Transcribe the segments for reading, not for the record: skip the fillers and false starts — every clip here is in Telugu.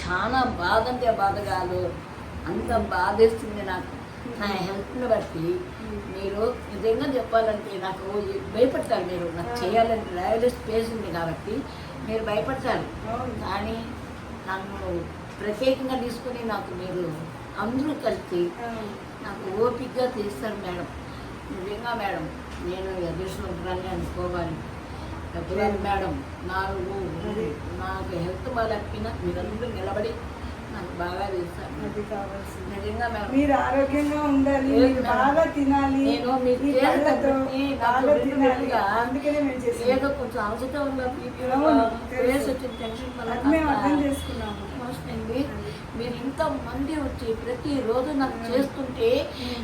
చాలా బాధ అంటే బాధ కాదు, అంత బాధేస్తుంది నాకు నా హెల్త్ని బట్టి. మీరు నిజంగా చెప్పాలంటే నాకు భయపడతారు, మీరు నాకు చేయాలంటే డయాలిసిస్ పేషెంట్ కాబట్టి మీరు భయపడతారు. కానీ నన్ను ప్రత్యేకంగా తీసుకుని నాకు మీరు అందరూ కలిసి నాకు ఓపికగా తీస్తారు మేడం. నిజంగా మేడం నేను అదృష్టవంతురాన్ని అనుకోవాలి. మేడం నాకు హెల్త్ బాగాలేకపోయినా మీరందరూ నిలబడి నాకు బాగా చేస్తారు. అది కావాల్సింది. నిజంగా మేడం మీరు ఆరోగ్యంగా ఉండాలి, మీరు బాగా తినాలి, నేను మీకు ఈ పళ్ళతో బాగా తినాలి. చేయాలి. అందుకనే మేము చేసాం. ఏదో కొంచెం అవసరం ఉందా అవును, ప్లేస్ వచ్చిన టెన్షన్ అది మేము అర్థం చేసుకున్నాము. మీరు ఇంత మంది వచ్చి ప్రతిరోజు నాకు చేస్తుంటే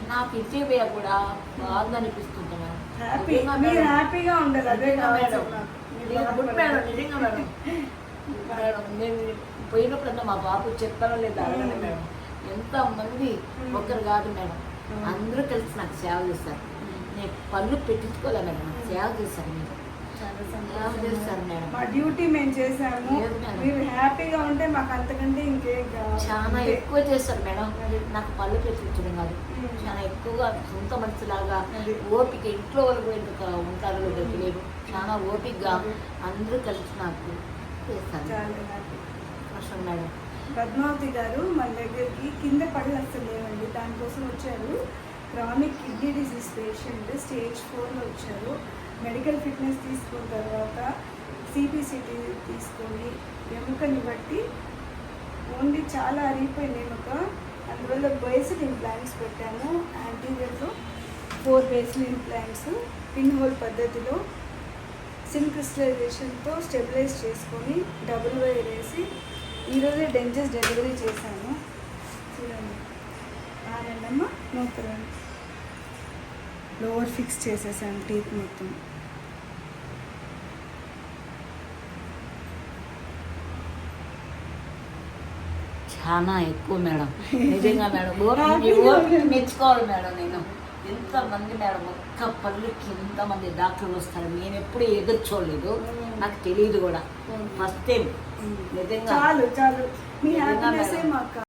నాకు ఇచ్చేపోయా కూడా బాగా అనిపిస్తుంది మేడం. హ్యాపీ, మీరు హ్యాపీగా ఉండాలి, అదే కావాలి నాకు. మేడం నిజంగా మేడం. మేడం నేను పోయినప్పుడన్నా మా బాబు చెప్తానో లేదా అడగండి మేడం. ఎంతమంది ఒక్కరు కాదు మేడం, అందరూ కలిసి నాకు సేవ చేస్తారు. నేను పళ్ళు పెట్టించుకోలే మేడం, నాకు సేవ చేశారు. మీరు సేవ చేస్తారు మేడం. మా డ్యూటీ మేము చేసాము. మీరు హ్యాపీగా ఉంటే మాకు అంతకంటే ఇంకేం కావాలి. చాలా ఎక్కువ చేస్తారు మేడం. నాకు పళ్ళు పెట్టించడం కాదు, చాలా ఎక్కువగా సొంత మనిషిలాగా ఓపిక. ఇంట్లో వాళ్ళు కూడా ఎందుకు ఉంటారు లేదు, చాలా ఓపికగా అందరూ కలిసి నాకు చేస్తారు. కష్టం మేడం. పద్మావతి గారు మన దగ్గరికి కింద పళ్ళు అసలు లేవండి, దానికోసం వచ్చారు. Chronic kidney disease patient, stage 4లో వచ్చారు. మెడికల్ ఫిట్నెస్ తీసుకున్న తర్వాత సిపిసిటీ తీసుకొని ఎముకని బట్టి ఓన్లీ చాలా అరిగిపోయింది ఎముక, అందువల్ల బేసిల్ ఇంప్లాంట్స్ పెట్టాము. యాంటీరియర్లో 4 బేసిల్ ఇంప్లాంట్స్ పిన్ హోల్ పద్ధతిలో సిన్ క్రిస్టలైజేషన్తో స్టెబిలైజ్ చేసుకొని డబుల్ వైర్ వేసి ఈరోజే డెంచెస్ డెలివరీ చేశాను. చూడండి, రెండమ్మ నూతరండి లోవర్ ఫిక్స్ చేసేసాను టీత్ మొత్తం. చాలా ఎక్కువ మేడం, నిజంగా మేడం. మెచ్చుకోవాలి మేడం. నేను ఎంతమంది మేడం ఒక్క పళ్ళుకి ఎంతమంది డాక్టర్లు వస్తారు, నేను ఎప్పుడు ఎదురు చూడలేదు, నాకు తెలియదు కూడా, ఫస్ట్ టైం. నిజంగా చాలు చాలు, మీ హ్యాపీనెస్ మాకు